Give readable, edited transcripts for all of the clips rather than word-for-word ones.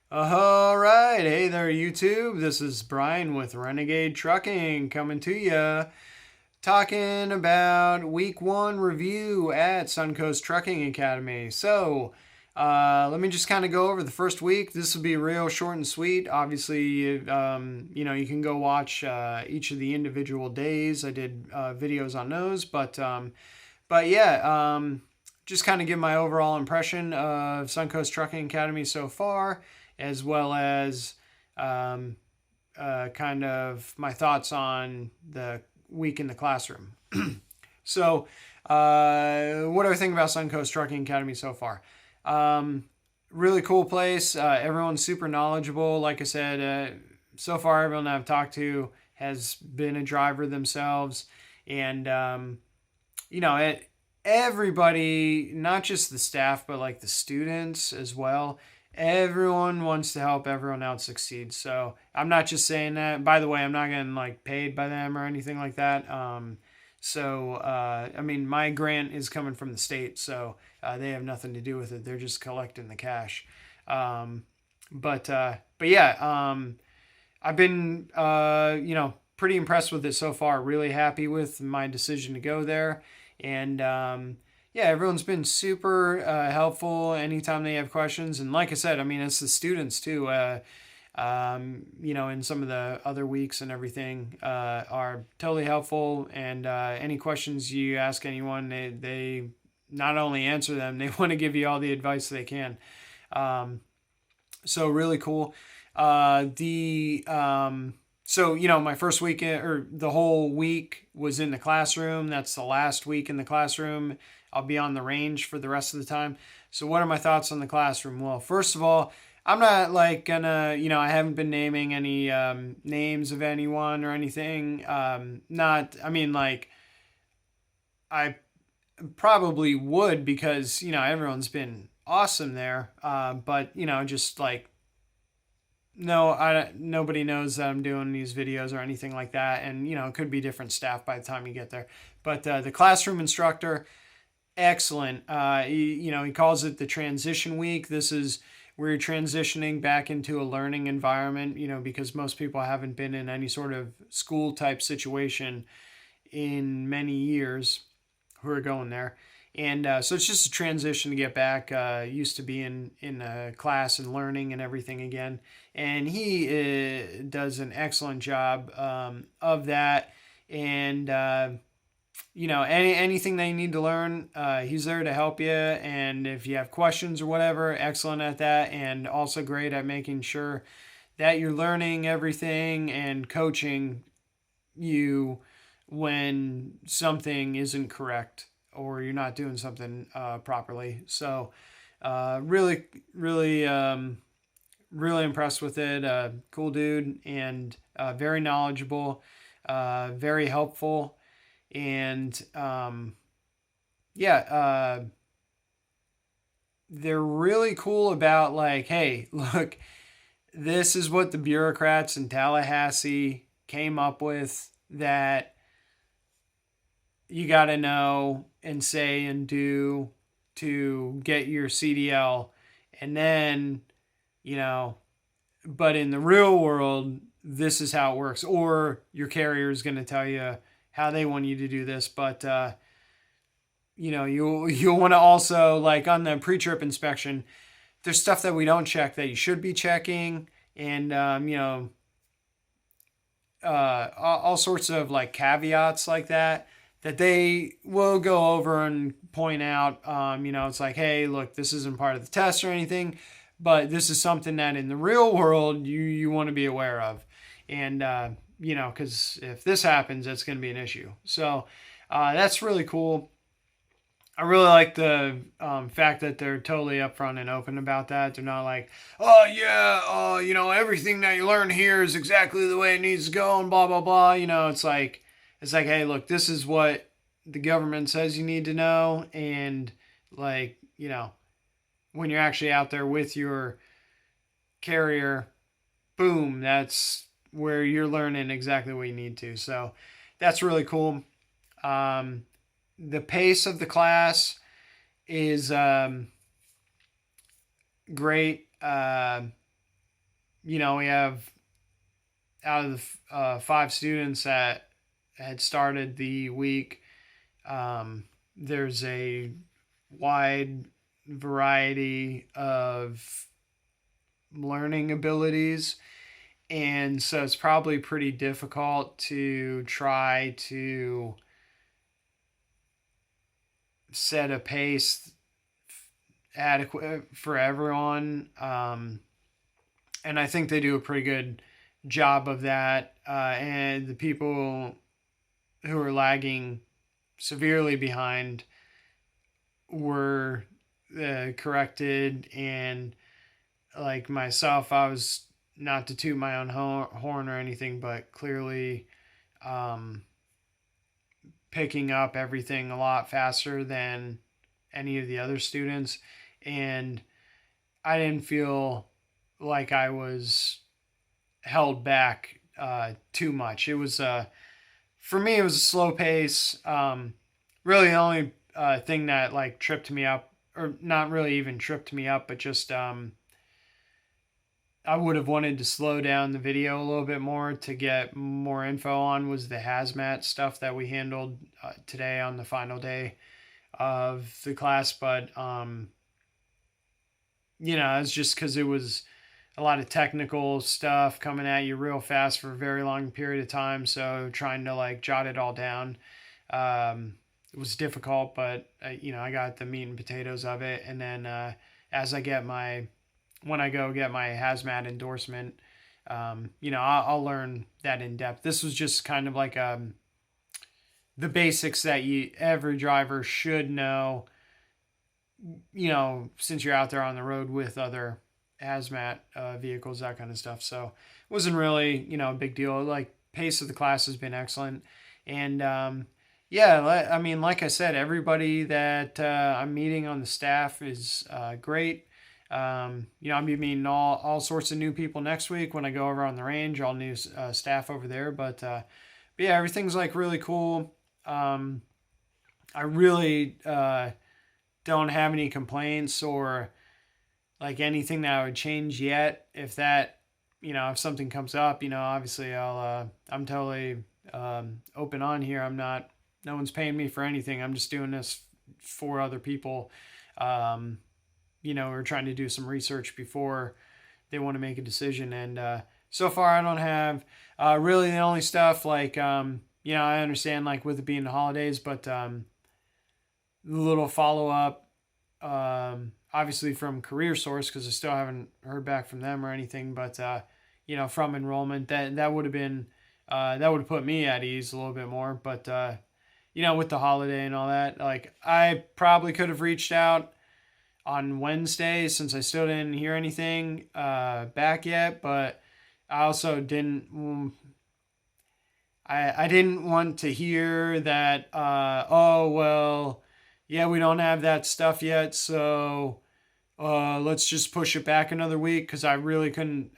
All right. Hey there, YouTube. This is Brian with Renegade Trucking coming to you, talking about week one review at Suncoast Trucking Academy. Let me just kind of go over the first week. This will be real short and sweet. Obviously, you can go watch each of the individual days. I did videos on those, but yeah, just kind of give my overall impression of Suncoast Trucking Academy so far, as well as um, kind of my thoughts on the week in the classroom. So, what do I think about Suncoast Trucking Academy so far? Um, Really cool place. Everyone's super knowledgeable. Like I said, so far everyone I've talked to has been a driver themselves, and everybody, not just the staff, but like the students as well. Everyone wants to help everyone else succeed. So I'm not just saying that. By the way, I'm not getting like paid by them or anything like that. I mean, my grant is coming from the state, so they have nothing to do with it. They're just collecting the cash. Um, but yeah, I've been pretty impressed with it so far. Really happy with my decision to go there, and yeah, everyone's been super helpful anytime they have questions. And like I said, I mean, it's the students too. In some of the other weeks and everything, are totally helpful. And any questions you ask anyone, they not only answer them, they want to give you all the advice they can. So really cool. My first weekend or the whole week was in the classroom. That's the last week in the classroom. I'll be on the range for the rest of the time. So what are my thoughts on the classroom? Well, first of all, I'm not like gonna, I haven't been naming any names of anyone or anything. I mean, like, I probably would because, everyone's been awesome there. But, just like, no, nobody knows that I'm doing these videos or anything like that. And, it could be different staff by the time you get there. But the classroom instructor, excellent. He calls it the transition week. This is where you're transitioning back into a learning environment, because most people haven't been in any sort of school type situation in many years who are going there. And so it's just a transition to get back used to being in a class and learning and everything again. And he does an excellent job of that. And anything they need to learn, he's there to help you. And if you have questions or whatever, excellent at that. And also great at making sure that you're learning everything and coaching you when something isn't correct or you're not doing something properly. So really, really, really impressed with it. Cool dude and very knowledgeable, very helpful. And yeah, they're really cool about like, hey, look, this is what the bureaucrats in Tallahassee came up with that you got to know and say and do to get your CDL. And then, but in the real world, this is how it works. Or your carrier is going to tell you how they want you to do this. But, you'll want to also, like on the pre-trip inspection, there's stuff that we don't check that you should be checking. And, all sorts of like caveats like that they will go over and point out. It's like, hey, look, this isn't part of the test or anything, but this is something that in the real world you want to be aware of. And, because if this happens, it's going to be an issue. So that's really cool. I really like the fact that they're totally upfront and open about that. They're not like, oh yeah, everything that you learn here is exactly the way it needs to go, and blah blah blah. It's like, hey, look, this is what the government says you need to know, and like, when you're actually out there with your carrier, boom, that's where you're learning exactly what you need to. So that's really cool. The pace of the class is great. we have out of the 5 students that had started the week, there's a wide variety of learning abilities. And so it's probably pretty difficult to try to set a pace adequate for everyone. And I think they do a pretty good job of that. And the people who are lagging severely behind were corrected. And like myself, I was, not to toot my own horn or anything, but clearly picking up everything a lot faster than any of the other students. And I didn't feel like I was held back too much. It was, for me, it was a slow pace. Really, the only thing that like tripped me up, or not really even tripped me up, but just I would have wanted to slow down the video a little bit more to get more info on, was the hazmat stuff that we handled today on the final day of the class. But it's just because it was a lot of technical stuff coming at you real fast for a very long period of time. So trying to like jot it all down, it was difficult, but I got the meat and potatoes of it. And then as I get when I go get my hazmat endorsement, I'll learn that in depth. This was just kind of like the basics that every driver should know, since you're out there on the road with other hazmat vehicles, that kind of stuff. So it wasn't really, a big deal. Like, pace of the class has been excellent. And I mean, like I said, everybody that I'm meeting on the staff is great. I'll be meeting all sorts of new people next week when I go over on the range, all new staff over there. But yeah, everything's like really cool. I really don't have any complaints or like anything that I would change yet. If if something comes up, obviously I'm totally open on here. No one's paying me for anything. I'm just doing this for other people. We're trying to do some research before they want to make a decision. And so far, I don't have really the only stuff like, I understand like with it being the holidays, but the little follow up, obviously from Career Source, because I still haven't heard back from them or anything, but from enrollment, that would have been that would have put me at ease a little bit more. But with the holiday and all that, like I probably could have reached out on Wednesday, since I still didn't hear anything back yet, but I also didn't. I didn't want to hear that. We don't have that stuff yet, so let's just push it back another week, because I really couldn't.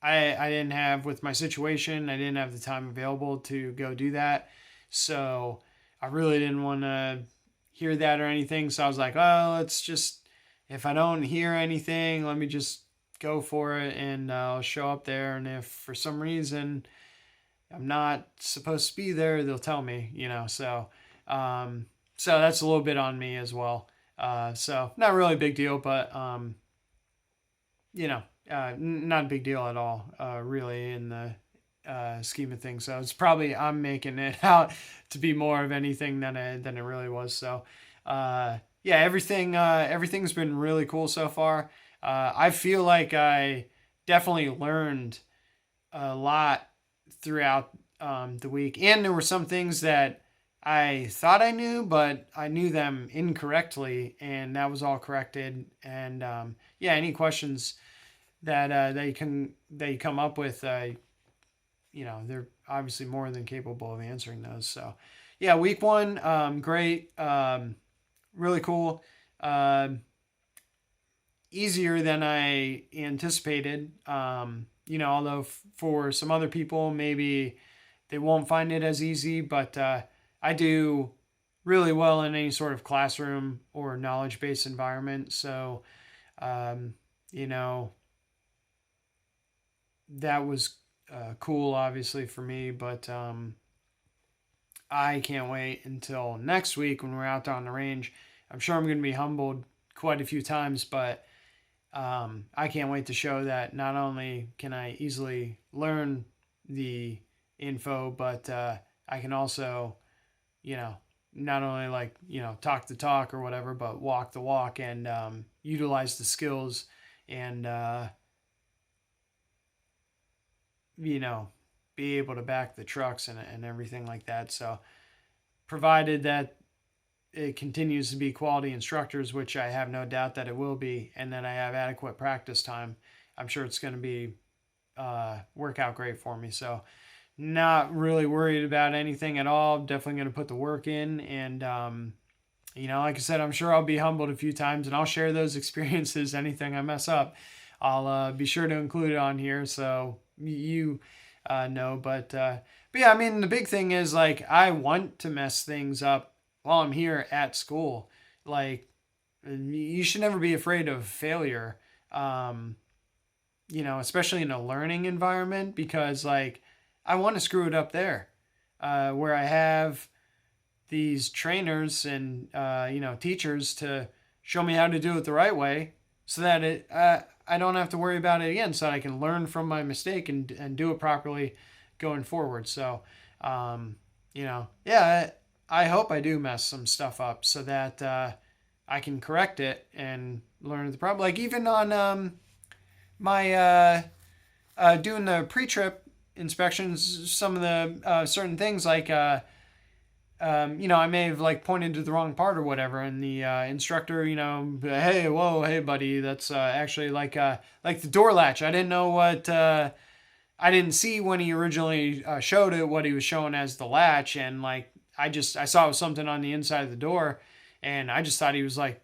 I didn't have, with my situation, I didn't have the time available to go do that, so I really didn't want to hear that or anything. So I was like, let's just, if I don't hear anything, let me just go for it, and I'll show up there. And if for some reason I'm not supposed to be there, they'll tell me, so that's a little bit on me as well. So not really a big deal, but not a big deal at all, really, in the scheme of things. So it's probably, I'm making it out to be more of anything than it really was. So everything's been really cool so far. I feel like I definitely learned a lot throughout the week, and there were some things that I thought I knew, but I knew them incorrectly, and that was all corrected. And any questions that they come up with, they're obviously more than capable of answering those. So yeah, week 1, great, really cool, easier than I anticipated. Although for some other people, maybe they won't find it as easy, but I do really well in any sort of classroom or knowledge-based environment. So, that was cool, obviously, for me. But I can't wait until next week when we're out there on the range. I'm sure I'm going to be humbled quite a few times, but I can't wait to show that not only can I easily learn the info, but I can also, not only talk the talk or whatever, but walk the walk and utilize the skills and, be able to back the trucks and everything like that. So, provided that it continues to be quality instructors, which I have no doubt that it will be, and that I have adequate practice time, I'm sure it's going to be work out great for me. So, not really worried about anything at all. Definitely going to put the work in, and like I said, I'm sure I'll be humbled a few times, and I'll share those experiences. Anything I mess up, I'll be sure to include it on here so you know. But yeah, I mean, the big thing is like I want to mess things up while I'm here at school. Like, you should never be afraid of failure, especially in a learning environment, because like I want to screw it up there, where I have these trainers and teachers to show me how to do it the right way, so that I don't have to worry about it again, so that I can learn from my mistake and do it properly going forward. So, yeah, I hope I do mess some stuff up so that I can correct it and learn the problem. Like even on my doing the pre-trip inspections, some of the certain things like I may have like pointed to the wrong part or whatever, and the instructor, hey, whoa, hey, buddy, that's actually like the door latch. I didn't know what. I didn't see when he originally showed it what he was showing as the latch, and like I saw it was something on the inside of the door, and I just thought he was like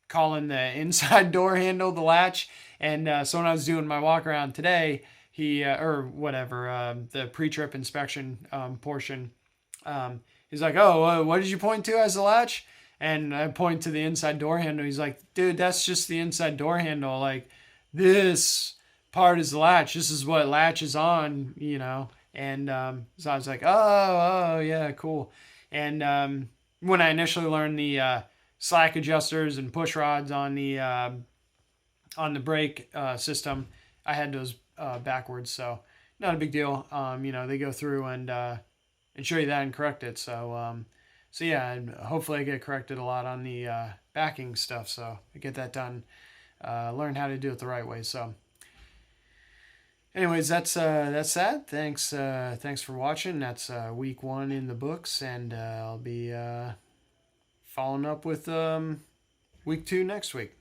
calling the inside door handle the latch. And so when I was doing my walk around today, he or whatever the pre-trip inspection portion, he's like, oh, what did you point to as the latch? And I point to the inside door handle. He's like, dude, that's just the inside door handle. Like, this part is the latch. This is what latches on, And so I was like, oh, yeah, cool. And when I initially learned the slack adjusters and push rods on the brake system, I had those backwards. So not a big deal. They go through and show you that and correct it. So yeah, and hopefully I get corrected a lot on the backing stuff. So I get that done. Learn how to do it the right way. So, anyways, that's that. Thanks for watching. That's week 1 in the books, and I'll be following up with week 2 next week.